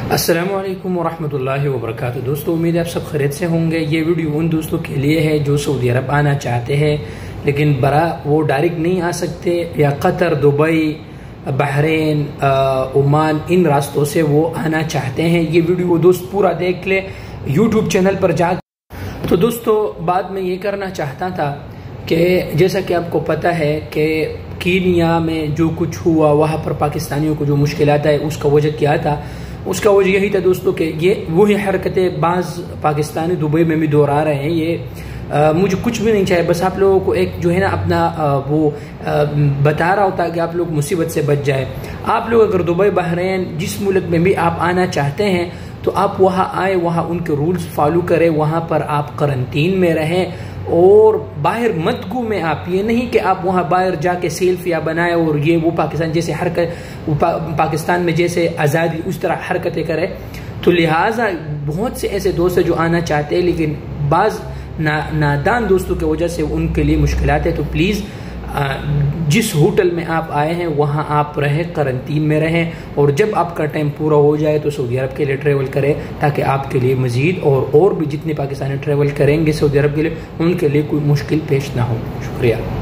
अस्सलामुअलैकुम वरहमतुल्लाहि वबरकातुहू। दोस्तों, उम्मीद है आप सब खैरियत से होंगे। ये वीडियो उन दोस्तों के लिए है जो सऊदी अरब आना चाहते हैं लेकिन वो डायरेक्ट नहीं आ सकते, या कतर, दुबई, बहरीन, ओमान, इन रास्तों से वो आना चाहते हैं। ये वीडियो वो दोस्त पूरा देख ले यूट्यूब चैनल पर जा। तो दोस्तों, बाद में ये करना चाहता था कि जैसा कि आपको पता है कि कीनिया में जो कुछ हुआ, वहाँ पर पाकिस्तानियों को जो मुश्किलात है, उसका वजह क्या था? उसका वजह यही था दोस्तों कि ये वही हरकतें बाज़ पाकिस्तानी दुबई में भी दोहरा रहे हैं। ये मुझे कुछ भी नहीं चाहिए, बस आप लोगों को एक जो है ना अपना बता रहा होता है कि आप लोग मुसीबत से बच जाए। आप लोग अगर दुबई, बहरीन, जिस मुल्क में भी आप आना चाहते हैं तो आप वहाँ आए, वहाँ उनके रूल्स फॉलो करें, वहाँ पर आप करंटीन में रहें और बाहर मत घूमें। आप ये नहीं कि आप वहाँ बाहर जाके सेल्फियाँ बनाए और ये वो पाकिस्तान जैसे पाकिस्तान में जैसे आज़ादी उस तरह हरकतें करें। तो लिहाजा बहुत से ऐसे दोस्त हैं जो आना चाहते हैं लेकिन बाज़ नादान दोस्तों की वजह से उनके लिए मुश्किलात है। तो प्लीज़ जिस होटल में आप आए हैं वहाँ आप रहें, करंटीन में रहें, और जब आपका टाइम पूरा हो जाए तो सऊदी अरब के लिए ट्रैवल करें, ताकि आपके लिए मज़ीद और भी जितने पाकिस्तानी ट्रैवल करेंगे सऊदी अरब के लिए उनके लिए कोई मुश्किल पेश ना हो। शुक्रिया।